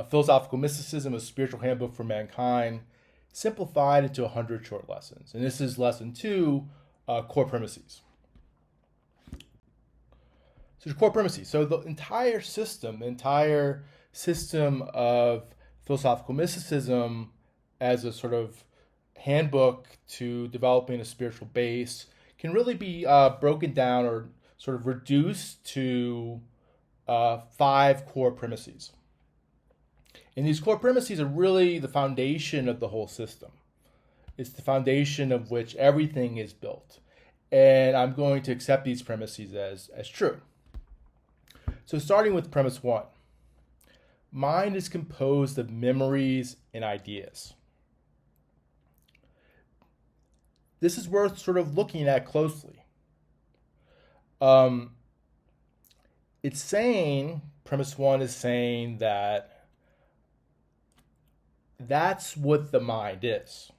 Philosophical Mysticism, a Spiritual Handbook for Mankind, simplified into 100 short lessons. And this is lesson 2, core premises. So the core premises. So the entire system of philosophical mysticism as a sort of handbook to developing a spiritual base can really be broken down or sort of reduced to 5 core premises. And these core premises are really the foundation of the whole system. It's the foundation of which everything is built. And I'm going to accept these premises as true. So starting with premise 1, mind is composed of memories and ideas. This is worth sort of looking at closely. It's saying, premise 1 is saying that that's what the mind is.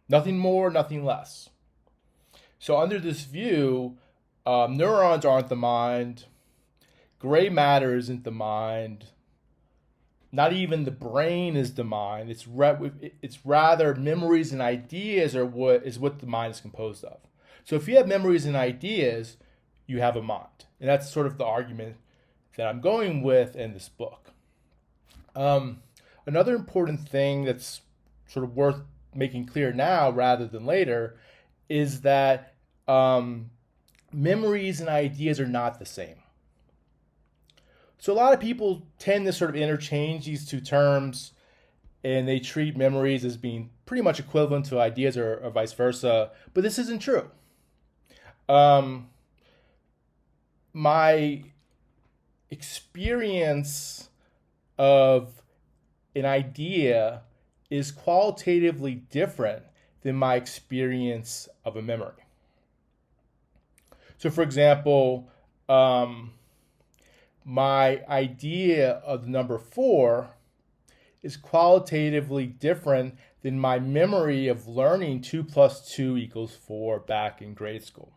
Nothing more, nothing less. So under this view, neurons aren't the mind. Gray matter isn't the mind. Not even the brain is the mind. It's rather memories and ideas are what the mind is composed of. So if you have memories and ideas, you have a mind. And that's sort of the argument that I'm going with in this book. Another important thing that's sort of worth making clear now rather than later is that memories and ideas are not the same. So a lot of people tend to sort of interchange these two terms, and they treat memories as being pretty much equivalent to ideas or vice versa, but this isn't true. My experience of an idea is qualitatively different than my experience of a memory. So for example, my idea of the number 4 is qualitatively different than my memory of learning 2 + 2 = 4 back in grade school.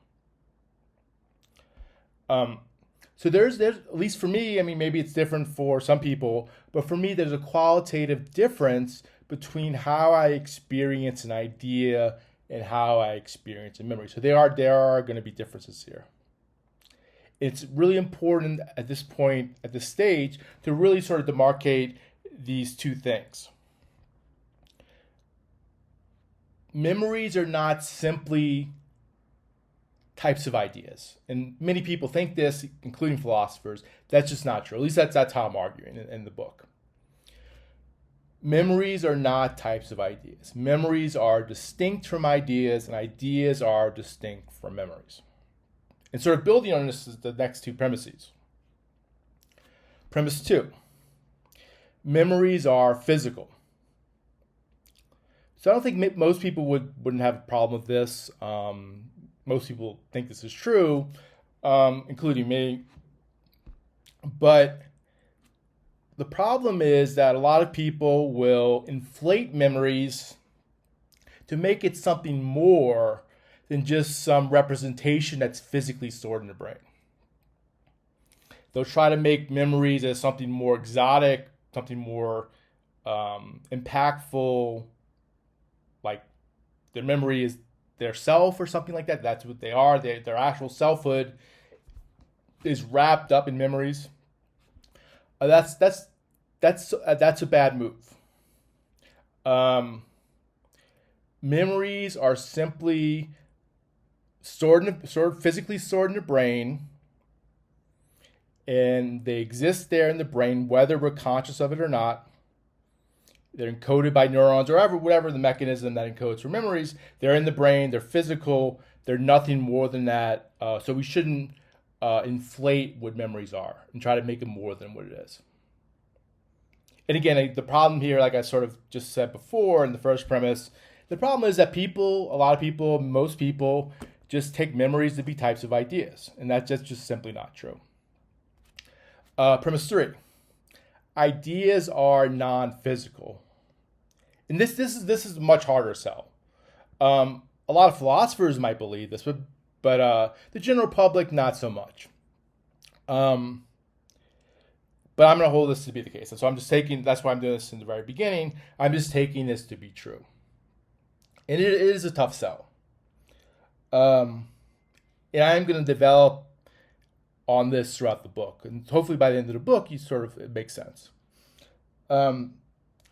So there's at least for me, I mean, maybe it's different for some people, but for me, there's a qualitative difference between how I experience an idea and how I experience a memory. So there are going to be differences here. It's really important at this point, at this stage, to really sort of demarcate these two things. Memories are not simply types of ideas. And many people think this, including philosophers. That's just not true. At least that's how I'm arguing in the book. Memories are not types of ideas. Memories are distinct from ideas, and ideas are distinct from memories. And sort of building on this is the next 2 premises. Premise 2, memories are physical. So I don't think most people wouldn't have a problem with this. Most people think this is true, including me. But the problem is that a lot of people will inflate memories to make it something more than just some representation that's physically stored in the brain. They'll try to make memories as something more exotic, something more impactful, like their memory is their self or something like that. That's what they are. Their actual selfhood is wrapped up in memories. That's a bad move. Memories are simply physically stored in the brain, and they exist there in the brain whether we're conscious of it or not. They're encoded by neurons or whatever the mechanism that encodes for memories. They're in the brain. They're physical. They're nothing more than that. So we shouldn't inflate what memories are and try to make them more than what it is. And again, the problem here, like I sort of just said before in the first premise, the problem is that a lot of people, most people, just take memories to be types of ideas. And that's just simply not true. Premise 3. Ideas are non-physical. And this is much harder to sell. A lot of philosophers might believe this, but the general public, not so much. But but I'm going to hold this to be the case. And so I'm just taking, that's why I'm doing this in the very beginning. I'm just taking this to be true. And it is a tough sell. And I'm going to develop on this throughout the book. And hopefully by the end of the book, it makes sense. And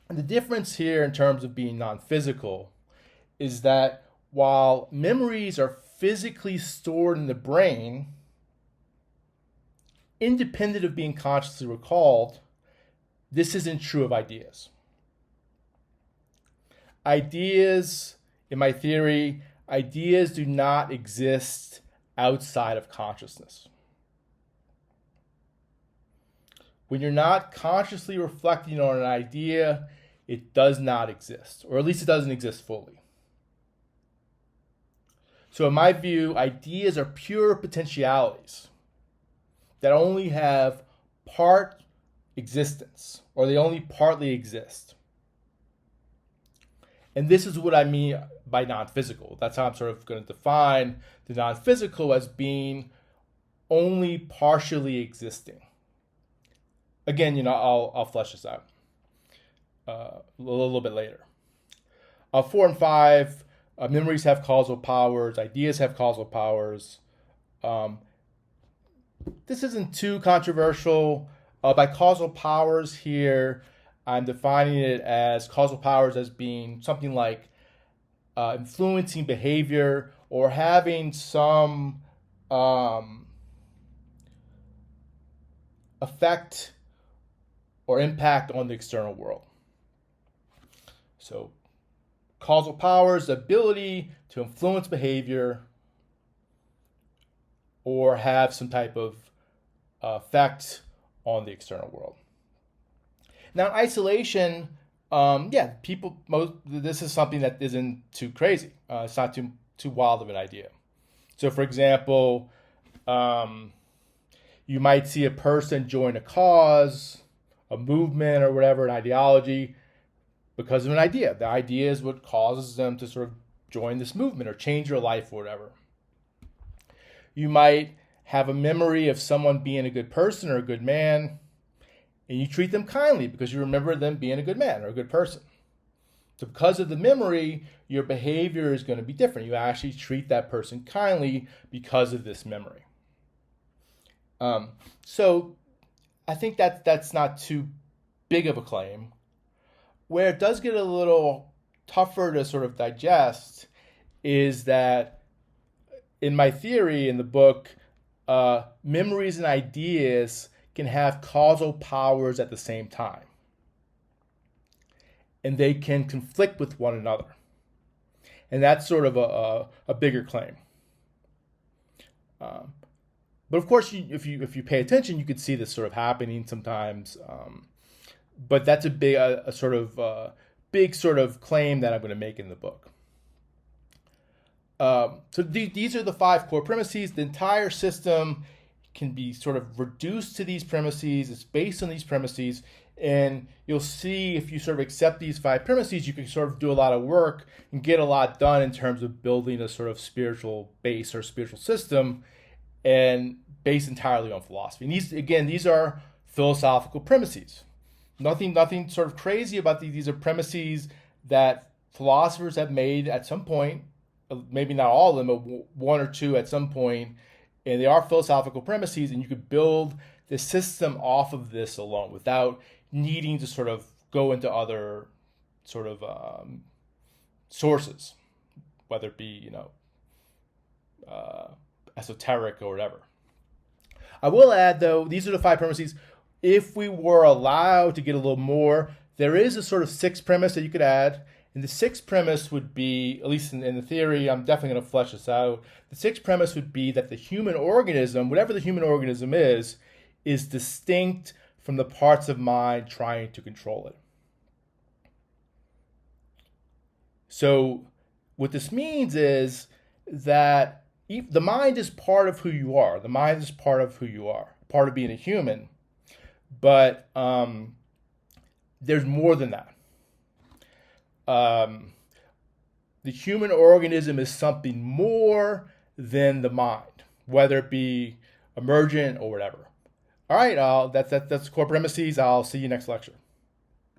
the difference here in terms of being non-physical is that while memories are physically stored in the brain, independent of being consciously recalled, this isn't true of ideas. Ideas, in my theory, ideas do not exist outside of consciousness. When you're not consciously reflecting on an idea, it does not exist, or at least it doesn't exist fully. So in my view, ideas are pure potentialities that only have part existence, or they only partly exist. And this is what I mean by non-physical. That's how I'm sort of going to define the non-physical as being only partially existing. Again, I'll flesh this out a little bit later. 4 and 5, memories have causal powers, ideas have causal powers. This isn't too controversial. By causal powers here, I'm defining it as causal powers as being something like influencing behavior or having some effect or impact on the external world. So causal powers, the ability to influence behavior or have some type of effect on the external world. Now, in isolation, this is something that isn't too crazy. It's not too wild of an idea. So, for example, you might see a person join a cause, a movement, or whatever, an ideology, because of an idea. The idea is what causes them to sort of join this movement or change their life or whatever. You might have a memory of someone being a good person or a good man, and you treat them kindly because you remember them being a good man or a good person. So because of the memory, your behavior is going to be different. You actually treat that person kindly because of this memory. So I think that's not too big of a claim. Where it does get a little tougher to sort of digest is that in my theory in the book, memories and ideas can have causal powers at the same time. And they can conflict with one another. And that's sort of a bigger claim. But of course, if you pay attention, you could see this sort of happening sometimes. But that's a big sort of claim that I'm going to make in the book. So these are the 5 core premises. The entire system can be sort of reduced to these premises. It's based on these premises. And you'll see if you sort of accept these 5 premises, you can sort of do a lot of work and get a lot done in terms of building a sort of spiritual base or spiritual system and based entirely on philosophy. And these are philosophical premises. Nothing sort of crazy about these. These are premises that philosophers have made at some point, maybe not all of them, but 1 or 2 at some point. And they are philosophical premises, and you could build the system off of this alone without needing to sort of go into other sort of sources, whether it be, esoteric or whatever. I will add, though, these are the 5 premises. If we were allowed to get a little more, there is a sort of 6th premise that you could add. And the 6th premise would be, at least in the theory, I'm definitely going to flesh this out. The 6th premise would be that the human organism, whatever the human organism is distinct from the parts of mind trying to control it. So what this means is that the mind is part of who you are. The mind is part of who you are, part of being a human. But there's more than that. The human organism is something more than the mind, whether it be emergent or whatever. All right, that's core premises. I'll see you next lecture.